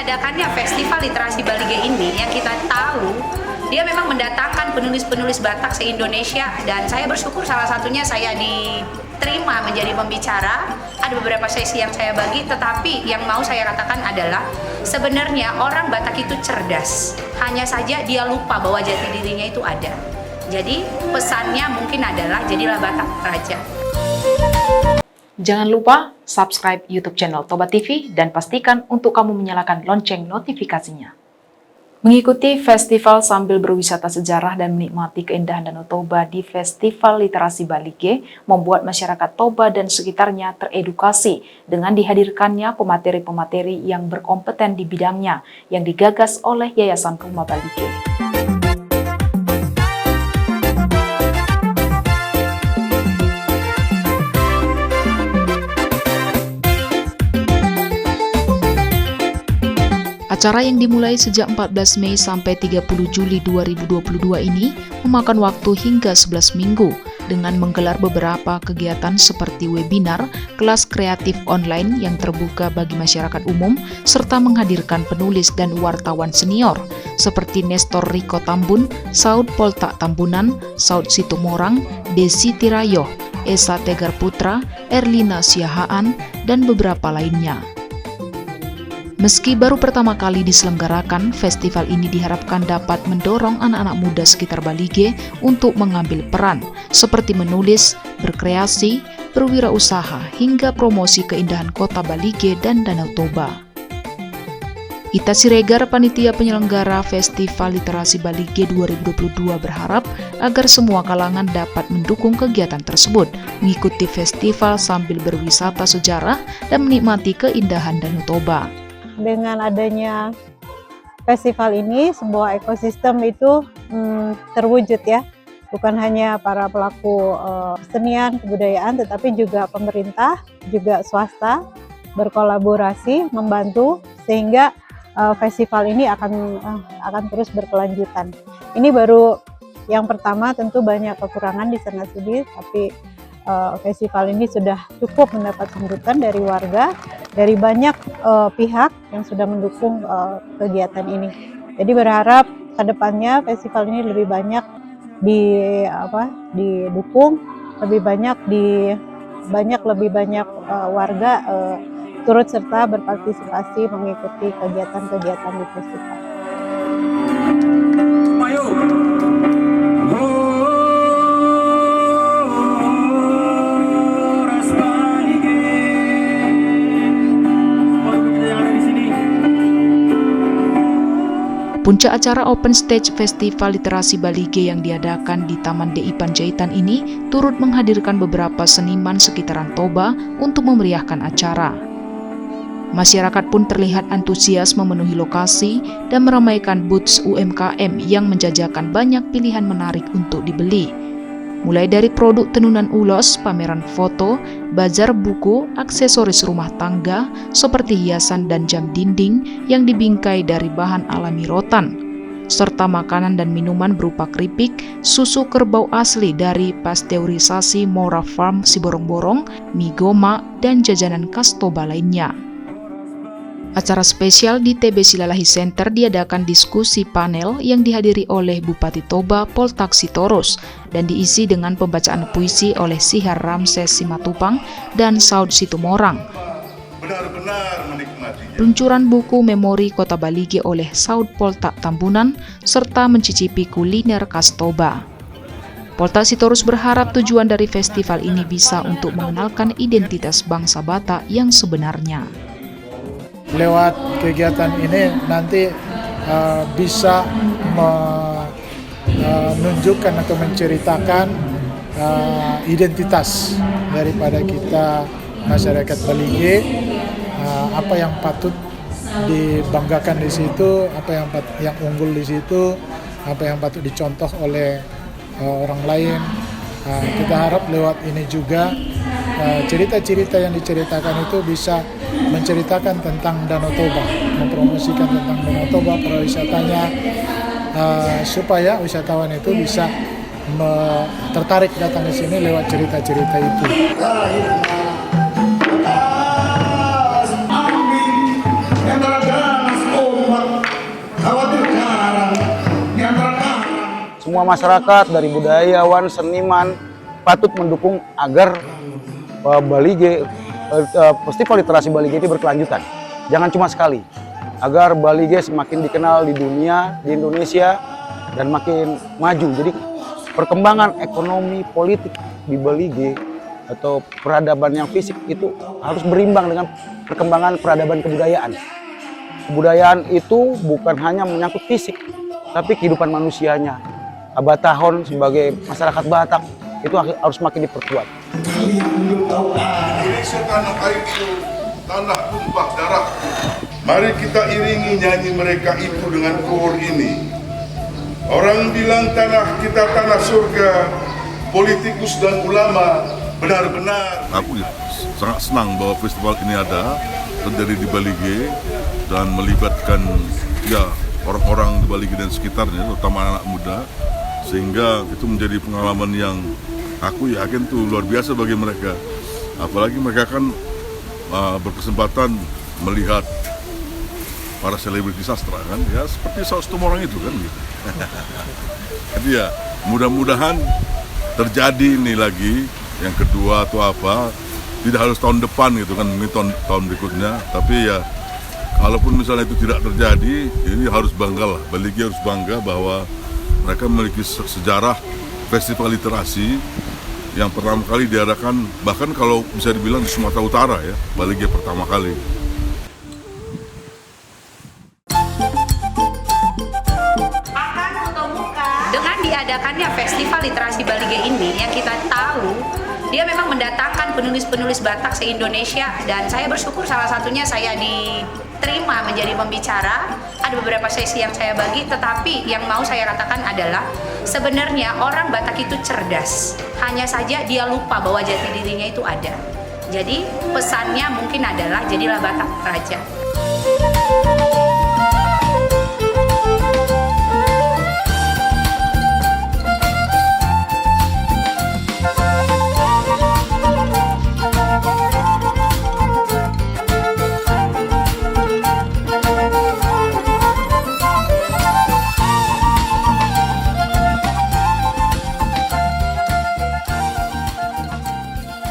diadakannya Festival Literasi Balige ini yang kita tahu dia memang mendatangkan penulis-penulis Batak se-Indonesia, dan saya bersyukur salah satunya saya diterima menjadi pembicara. Ada beberapa sesi yang saya bagi, tetapi yang mau saya katakan adalah sebenarnya orang Batak itu cerdas, hanya saja dia lupa bahwa jati dirinya itu ada. Jadi pesannya mungkin adalah jadilah Batak Raja. Jangan lupa subscribe YouTube channel Toba TV dan pastikan untuk kamu menyalakan lonceng notifikasinya. Mengikuti festival sambil berwisata sejarah dan menikmati keindahan Danau Toba di Festival Literasi Balige membuat masyarakat Toba dan sekitarnya teredukasi dengan dihadirkannya pemateri-pemateri yang berkompeten di bidangnya yang digagas oleh Yayasan Rumah Balige. Acara yang dimulai sejak 14 Mei sampai 30 Juli 2022 ini memakan waktu hingga 11 minggu dengan menggelar beberapa kegiatan seperti webinar, kelas kreatif online yang terbuka bagi masyarakat umum, serta menghadirkan penulis dan wartawan senior seperti Nestor Riko Tambun, Saud Poltak Tambunan, Saud Situmorang, Desi Tirayoh, Esa Tegar Putra, Erlina Siahaan, dan beberapa lainnya. Meski baru pertama kali diselenggarakan, festival ini diharapkan dapat mendorong anak-anak muda sekitar Balige untuk mengambil peran, seperti menulis, berkreasi, berwirausaha, hingga promosi keindahan kota Balige dan Danau Toba. Ita Siregar, panitia penyelenggara Festival Literasi Balige 2022 berharap agar semua kalangan dapat mendukung kegiatan tersebut, mengikuti festival sambil berwisata sejarah dan menikmati keindahan Danau Toba. Dengan adanya festival ini, sebuah ekosistem itu terwujud ya. Bukan hanya para pelaku kesenian, kebudayaan, tetapi juga pemerintah, juga swasta berkolaborasi, membantu sehingga festival ini akan terus berkelanjutan. Ini baru yang pertama, tentu banyak kekurangan di sana sini, tapi festival ini sudah cukup mendapat sambutan dari warga, dari banyak pihak yang sudah mendukung kegiatan ini. Jadi berharap ke depannya festival ini lebih banyak didukung, lebih banyak warga turut serta berpartisipasi mengikuti kegiatan-kegiatan di festival. Puncak acara Open Stage Festival Literasi Balige yang diadakan di Taman DI Panjaitan ini turut menghadirkan beberapa seniman sekitaran Toba untuk memeriahkan acara. Masyarakat pun terlihat antusias memenuhi lokasi dan meramaikan booths UMKM yang menjajakan banyak pilihan menarik untuk dibeli. Mulai dari produk tenunan ulos, pameran foto, bazar buku, aksesoris rumah tangga, seperti hiasan dan jam dinding yang dibingkai dari bahan alami rotan, serta makanan dan minuman berupa keripik, susu kerbau asli dari pasteurisasi Mora Farm Siborong-Borong, mie goma, dan jajanan khas Toba lainnya. Acara spesial di TB Silalahi Center diadakan diskusi panel yang dihadiri oleh Bupati Toba Poltak Sitorus dan diisi dengan pembacaan puisi oleh Sihar Ramses Simatupang dan Saud Situmorang. Benar-benar menikmatinya. Peluncuran buku memori Kota Balige oleh Saud Poltak Tambunan serta mencicipi kuliner khas Toba. Poltak Sitorus berharap tujuan dari festival ini bisa untuk mengenalkan identitas bangsa Batak yang sebenarnya. Lewat kegiatan ini nanti bisa menunjukkan atau menceritakan identitas daripada kita masyarakat Balige, apa yang patut dibanggakan di situ, apa yang unggul di situ, apa yang patut dicontoh oleh orang lain. Kita harap lewat ini juga cerita-cerita yang diceritakan itu bisa menceritakan tentang Danau Toba, mempromosikan tentang Danau Toba, pariwisatanya, supaya wisatawan itu bisa tertarik datang ke sini lewat cerita-cerita itu. semua masyarakat, dari budayawan, seniman patut mendukung agar Balige, Festival Literasi Balige ini berkelanjutan. Jangan cuma sekali, agar Balige semakin dikenal di dunia, di Indonesia, dan makin maju. Jadi perkembangan ekonomi politik di Balige atau peradaban yang fisik itu harus berimbang dengan perkembangan peradaban kebudayaan. Kebudayaan itu bukan hanya menyangkut fisik, tapi kehidupan manusianya. Abatahon sebagai masyarakat Batak itu harus makin diperkuat. Indonesia tanah airku, tanah tumpah darah. Mari kita iringi nyanyi mereka itu dengan kor ini. Orang bilang tanah kita tanah surga, politikus dan ulama benar-benar. Aku sangat senang bahwa festival ini ada, terjadi di Balige dan melibatkan orang-orang di Balige dan sekitarnya, terutama anak muda, sehingga itu menjadi pengalaman yang aku yakin tuh luar biasa bagi mereka. Apalagi mereka kan berkesempatan melihat para selebriti sastra kan, ya seperti Saus Tumorang itu kan gitu. Jadi ya mudah-mudahan terjadi ini lagi yang kedua atau apa, tidak harus tahun depan gitu kan, mungkin tahun berikutnya, tapi ya kalaupun misalnya itu tidak terjadi, ini harus bangga lah, Balige harus bangga bahwa mereka memiliki sejarah festival literasi yang pertama kali diadakan, bahkan kalau bisa dibilang di Sumatera Utara ya, Balige pertama kali. Dengan diadakannya Festival Literasi Balige ini, yang kita tahu dia memang mendatangkan penulis-penulis Batak se-Indonesia, dan saya bersyukur salah satunya saya diterima menjadi pembicara. Ada beberapa sesi yang saya bagi, tetapi yang mau saya katakan adalah sebenarnya orang Batak itu cerdas, hanya saja dia lupa bahwa jati dirinya itu ada. Jadi pesannya mungkin adalah jadilah Batak Raja.